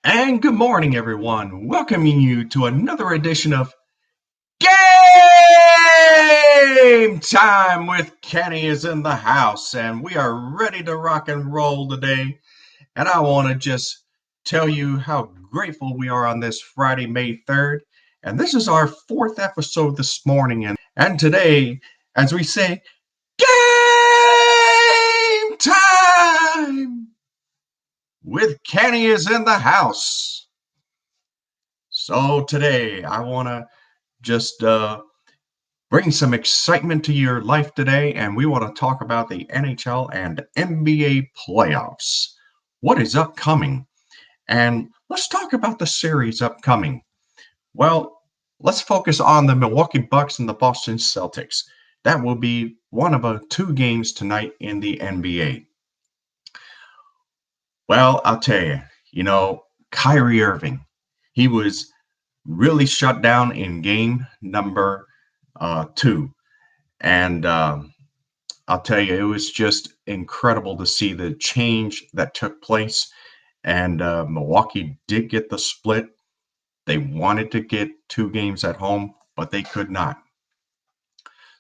And good morning, everyone. Welcoming you to another edition of Game Time with Kenny is in the house, and we are ready to rock and roll today. And I want to just tell you how grateful we are on this Friday, May 3rd. And this is our fourth episode this morning. And today, as we say, Game Time with Kenny is in the house. So today, I want to just bring some excitement to your life today, and we want to talk about the NHL and NBA playoffs. What is upcoming? And let's talk about the series upcoming. Well, let's focus on the Milwaukee Bucks and the Boston Celtics. That will be one of two games tonight in the NBA. Well, I'll tell you, Kyrie Irving, he was really shut down in game number two. And I'll tell you, it was just incredible to see the change that took place. And Milwaukee did get the split. They wanted to get two games at home, but they could not.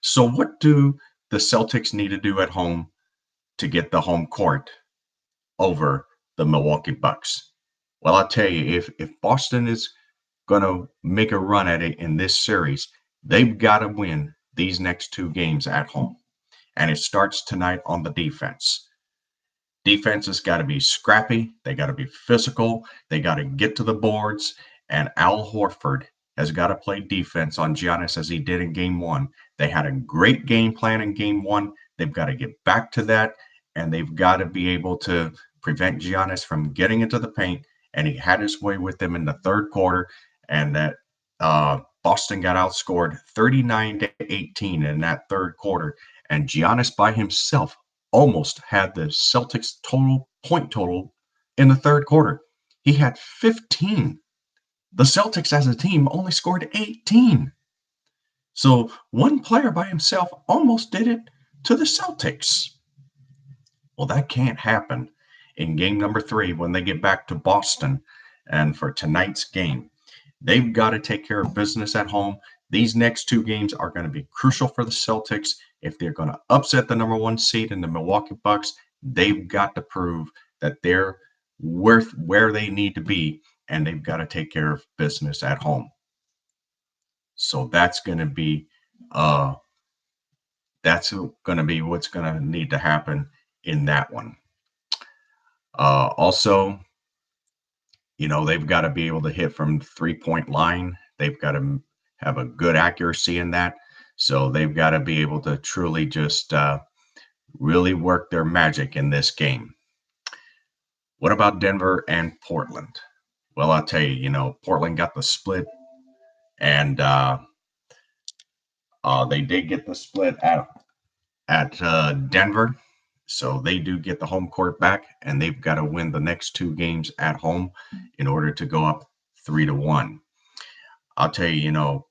So, what do the Celtics need to do at home to get the home court over the Milwaukee Bucks? Well, I'll tell you, if Boston is going to make a run at it in this series, they've got to win these next two games at home. And it starts tonight on the defense. Defense has got to be scrappy. They got to be physical. They got to get to the boards. And Al Horford has got to play defense on Giannis as he did in game one. They had a great game plan in game one. They've got to get back to that. And they've got to be able to prevent Giannis from getting into the paint. And he had his way with them in the third quarter. And that Boston got outscored 39-18 in that third quarter. And Giannis by himself almost had the Celtics point total in the third quarter. He had 15. The Celtics as a team only scored 18. So one player by himself almost did it to the Celtics. Well, that can't happen in game number 3 when they get back to Boston. And for tonight's game, they've got to take care of business at home. These next two games are going to be crucial for the Celtics. If they're going to upset the number 1 seed in the Milwaukee Bucks, they've got to prove that they're worth where they need to be, and they've got to take care of business at home. So that's going to be what's going to need to happen in that one. Also, they've got to be able to hit from the 3-point line. They've got to have a good accuracy in that. So they've got to be able to truly just really work their magic in this game. What about Denver and Portland? Well, I'll tell you, Portland got the split, and they did get the split at Denver. So they do get the home court back, and they've got to win the next two games at home in order to go up 3-1. I'll tell you,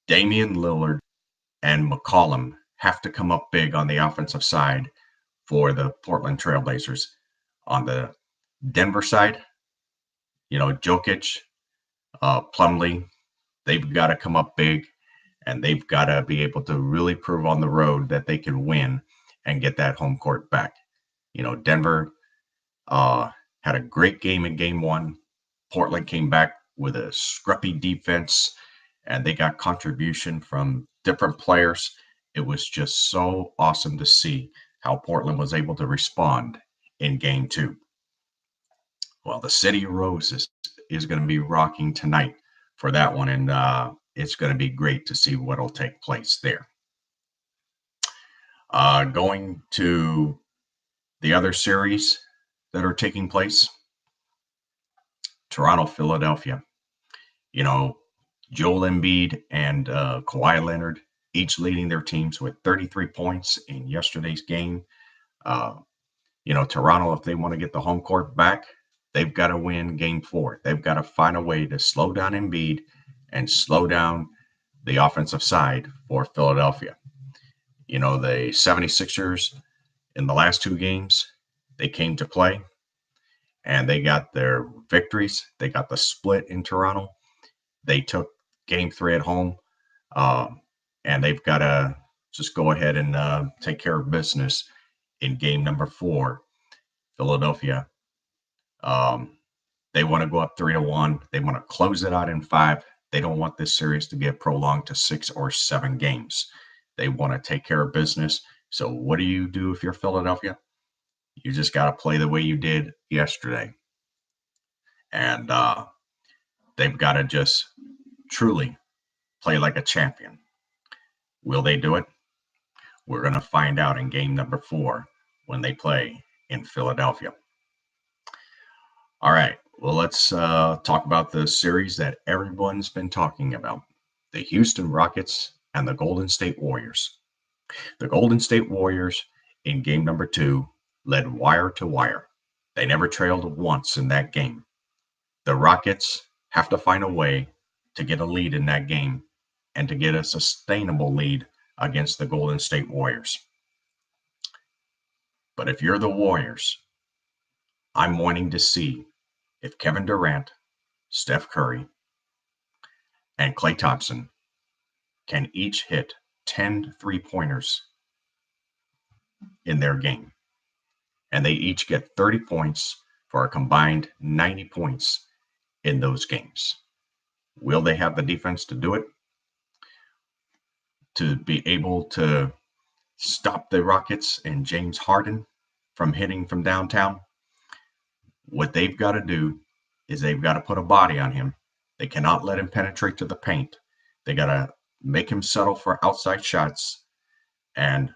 Damian Lillard and McCollum have to come up big on the offensive side for the Portland Trailblazers. On the Denver side, Jokic, Plumlee, they've got to come up big, and they've got to be able to really prove on the road that they can win and get that home court back. Denver had a great game in game 1. Portland came back with a scruffy defense, and they got contribution from different players. It was just so awesome to see how Portland was able to respond in game 2. Well, the City of Roses is going to be rocking tonight for that one, and it's going to be great to see what will take place there. Going to the other series that are taking place, Toronto, Philadelphia. Joel Embiid and Kawhi Leonard each leading their teams with 33 points in yesterday's game. Toronto, if they want to get the home court back, they've got to win game 4. They've got to find a way to slow down Embiid and slow down the offensive side for Philadelphia. The 76ers in the last two games, they came to play, and they got their victories. They got the split in Toronto. They took game 3 at home, um, and they've got to just go ahead and take care of business in game number 4, Philadelphia. Um, they want to go up 3-1. They want to close it out in 5. They don't want this series to get prolonged to 6 or 7 games. They want to take care of business. So what do you do if you're Philadelphia? You just got to play the way you did yesterday. And they've got to just truly play like a champion. Will they do it? We're going to find out in game number 4 when they play in Philadelphia. All right. Well, let's talk about the series that everyone's been talking about, the Houston Rockets and the Golden State Warriors. The Golden State Warriors in game number 2 led wire to wire. They never trailed once in that game. The Rockets have to find a way to get a lead in that game and to get a sustainable lead against the Golden State Warriors. But if you're the Warriors, I'm wanting to see if Kevin Durant, Steph Curry, and Klay Thompson can each hit 10 3-pointers in their game. And they each get 30 points for a combined 90 points in those games. Will they have the defense to do it? To be able to stop the Rockets and James Harden from hitting from downtown? What they've got to do is they've got to put a body on him. They cannot let him penetrate to the paint. They got to make him settle for outside shots. And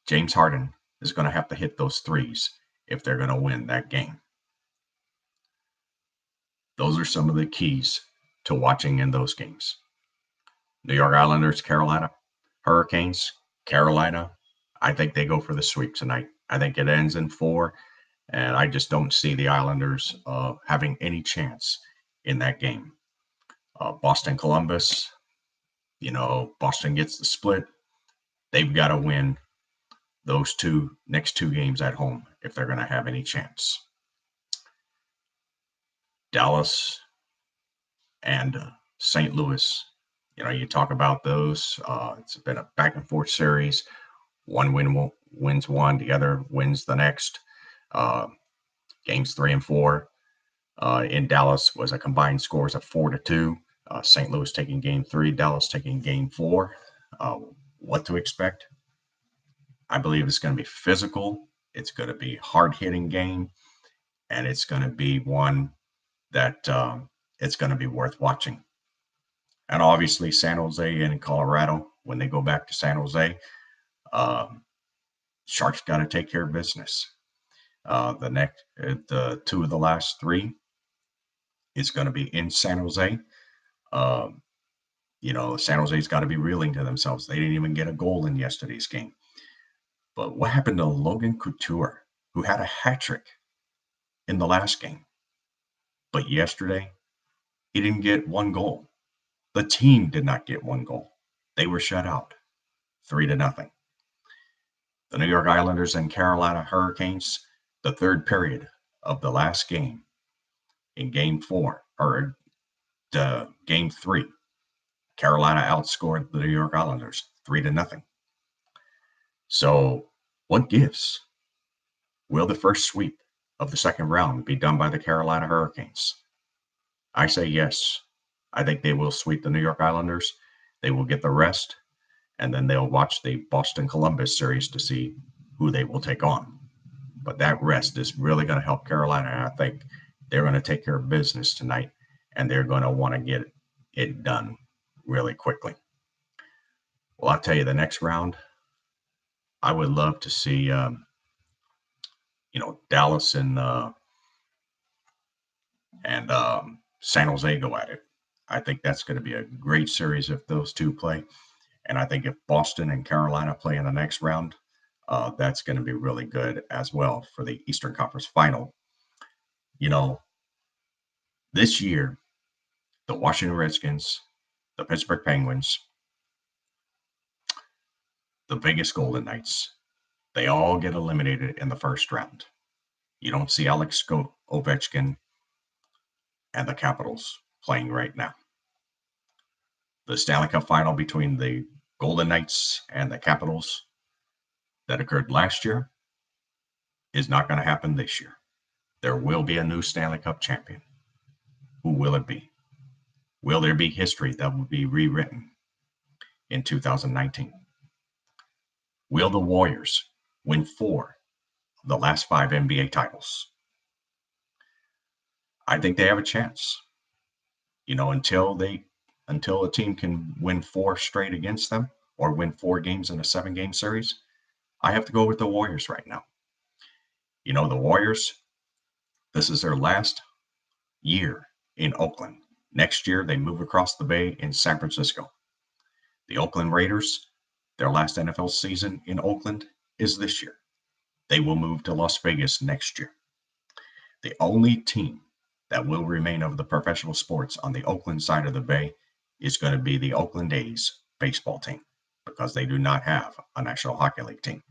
James Harden is going to have to hit those threes if they're going to win that game. Those are some of the keys to watching in those games. New York Islanders, Carolina Hurricanes, Carolina. I think they go for the sweep tonight. I think it ends in 4, and I just don't see the Islanders having any chance in that game. Boston, Columbus, Boston gets the split. They've got to win those next two games at home if they're going to have any chance. Dallas and St. Louis. You talk about those. It's been a back and forth series. One wins one, the other wins the next. Games 3 and 4 in Dallas was a combined scores of 4-2. St. Louis taking game 3, Dallas taking game 4. What to expect? I believe it's going to be physical. It's going to be hard-hitting game, and it's going to be one that it's going to be worth watching. And obviously, San Jose and Colorado, when they go back to San Jose, Sharks got to take care of business. The 2 of the last 3 is going to be in San Jose. San Jose's got to be reeling to themselves. They didn't even get a goal in yesterday's game. But what happened to Logan Couture, who had a hat trick in the last game? But yesterday, he didn't get one goal. The team did not get one goal. They were shut out 3-0. The New York Islanders and Carolina Hurricanes, the third period of the last game in game 4, or game 3, Carolina outscored the New York Islanders 3-0. So what gives? Will the first sweep of the second round be done by the Carolina Hurricanes? I say yes. I think they will sweep the New York Islanders. They will get the rest, and then they'll watch the Boston-Columbus series to see who they will take on. But that rest is really going to help Carolina, and I think they're going to take care of business tonight, and they're going to want to get it done really quickly. Well, I'll tell you, the next round, I would love to see, Dallas and San Jose go at it. I think that's going to be a great series if those two play. And I think if Boston and Carolina play in the next round, that's going to be really good as well for the Eastern Conference Final. This year, the Washington Redskins, the Pittsburgh Penguins, the Vegas Golden Knights, they all get eliminated in the first round. You don't see Ovechkin and the Capitals playing right now. The Stanley Cup final between the Golden Knights and the Capitals that occurred last year is not going to happen this year. There will be a new Stanley Cup champion. Who will it be? Will there be history that will be rewritten in 2019? Will the Warriors win 4 of the last 5 NBA titles? I think they have a chance. Until a team can win 4 straight against them or win 4 games in a 7-game series, I have to go with the Warriors right now. The Warriors, this is their last year in Oakland. Next year, they move across the bay in San Francisco. The Oakland Raiders, their last NFL season in Oakland is this year. They will move to Las Vegas next year. The only team that will remain of the professional sports on the Oakland side of the bay is going to be the Oakland A's baseball team, because they do not have a National Hockey League team.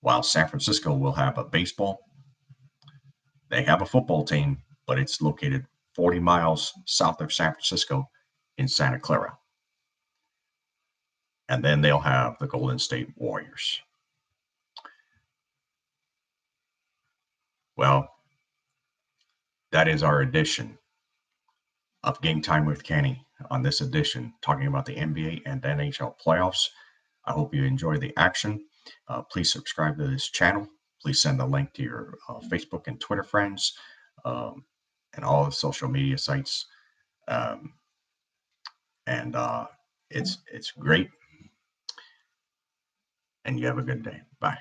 While San Francisco will have a baseball, they have a football team, but it's located 40 miles south of San Francisco in Santa Clara. And then they'll have the Golden State Warriors. Well, that is our edition of Game Time with Kenny. On this edition, talking about the NBA and NHL playoffs. I hope you enjoy the action. Please subscribe to this channel. Please send the link to your Facebook and Twitter friends, and all the social media sites. It's great. And you have a good day. Bye.